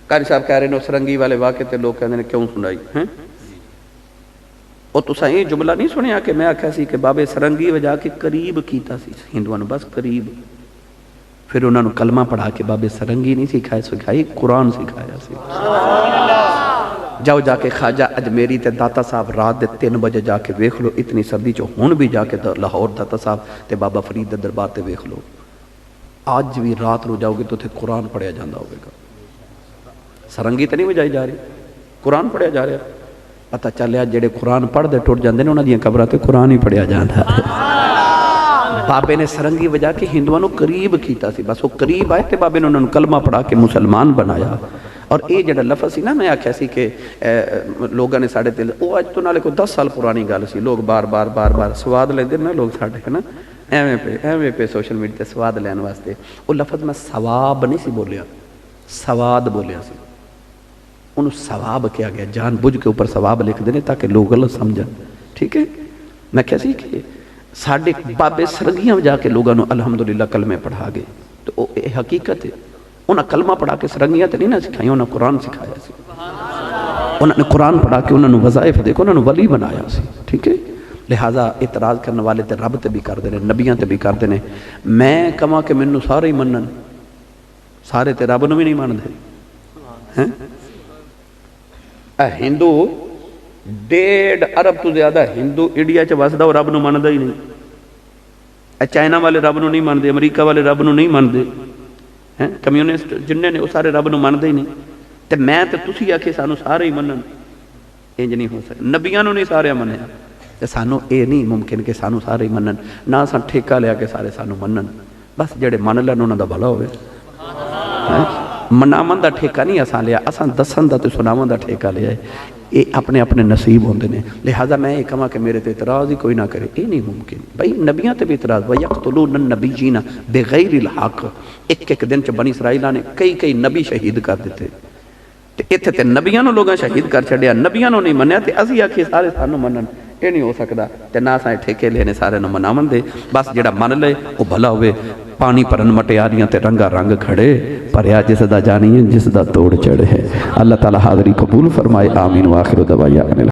कारी साहब कह रहे हैं सरंगी वाले वाक़े ते लोग कहते हैं क्यों सुनाई हैं। और तुसा ये जुमला नहीं सुनिया कि मैं आख्या सी कि बाबे सरंगी वजा के करीब कीता सी हिंदुआं नूं, बस करीब। फिर उन्होंने कलमा पढ़ा के बाबे सरंगी नहीं सिखाए, सिखाई कुरान सिखाया सी। जाओ जाके ख्वाजा अजमेरी ते दाता साहब रात के 3 बजे जाके वेख लो, इतनी सर्दी चो हुण भी जाके लाहौर दाता साहब ते बाबा फरीद दे दरबार ते वेख लो, अज भी रात को जाओगे तो उत्थे कुरान पढ़िया जाता होगा। सरंगी तो नहीं बजाई जा रही, कुरान पढ़िया जा रहा। पता चलिया जेडे कुरान पढ़ते टुट जाते हैं उन्होंने दी कब्रां ते कुरान ही पढ़िया जाता है। बाबे ने सरंगी वजा के हिंदुआं नूं करीब कीता सी, बस वो करीब आए तो बाबे ने उन्होंने कलमा पढ़ा के मुसलमान बनाया। और ये जो लफज सी ना, मैं आख्या सी कि लोगों ने साढ़े दिल वो अज तो नाले कोई 10 साल पुरानी गल सी, लोग बार बार बार बार स्वाद लेंदे ना लोग साढ़े, है ना, एवें पे सोशल मीडिया ते स्वाद लैन वास्ते। वो लफज मैं सवाब नहीं सी बोलिया, सवाद बोलिया सी। उन्होंने सवाब किया गया, जान बुझ के ऊपर सवाब लिख देने ताकि लोग गलत समझन। ठीक है, मैं क्या सी कि साढ़े बाबे सरंगियां जाके लोगों को अलहमदुलिल्लाह कलमे पढ़ा गए, तो ये हकीकत है। उन्हें कलमा पढ़ा के सरंगियां तो नहीं ना सिखाई, उन्हें कुरान सिखाया सी। उन्होंने कुरान पढ़ा के उन्होंने वज़ाइफ देखो, उन्होंने वली बनाया सी। ठीक है, लिहाजा इतराज़ करने वाले तो रब ते भी करते हैं, नबियां ते भी करते हैं। मैं कहां कि मैनू सारे ही मनन, सारे तो रब नूं भी नहीं मानते हैं। हिंदू 1.5 अरब तो ज्यादा हिंदू इंडिया च वसदा, रब नूं मनदा ही नहीं। चाइना वाले रब नूं नहीं मानते, अमरीका वाले रब नूं नहीं मानते हैं, कम्यूनिस्ट जिन्ने ने वो सारे रब नूं मनदे ही नहीं। तो मैं तो तुसीं आखे सानू सारे ही मनन, इंज नहीं हो सकता। नबियां नूं नहीं सारे मन्निया ते सानू ये नहीं मुमकिन कि सानू सारे ही मनन, ना असां ठेका लिया के सारे सानू मनन। बस जेड़े मन लैन उन्हां दा भला होवे। मनावन का ठेका नहीं असां लिया, असां दसन का तो सुनावन का ठेका लिया है। ये अपने अपने नसीब होंदे ने। लिहाजा मैं ये कहां कि मेरे तो इतराज़ ही कोई ना करे, ये नहीं मुमकिन। भाई नबियां ते भी इतराज़, वयक़्तुलून नबिय्यीन बिग़ैरिल हक़। एक दिन च बनी इसराइल ने कई नबी शहीद कर दिते, तो इत्थे ते नबियां नूं लोगों शहीद कर छड्डिया, नबियां नूं नहीं मन्निया, तो असीं आखिए सारे सानू मनन, ये नहीं हो सकता। तो ना असां ठेके लेने सारे नूं मनावन दे। बस जिहड़ा मन ले वो भला होवे। पानी भरन मटियारियां ते रंगा रंग खड़े, भरिया जिसदा जानिए जिसदा तोड़ चढ़े। अल्लाह ताला हाज़री कबूल फरमाए। आमीन। व आखिर दवाया।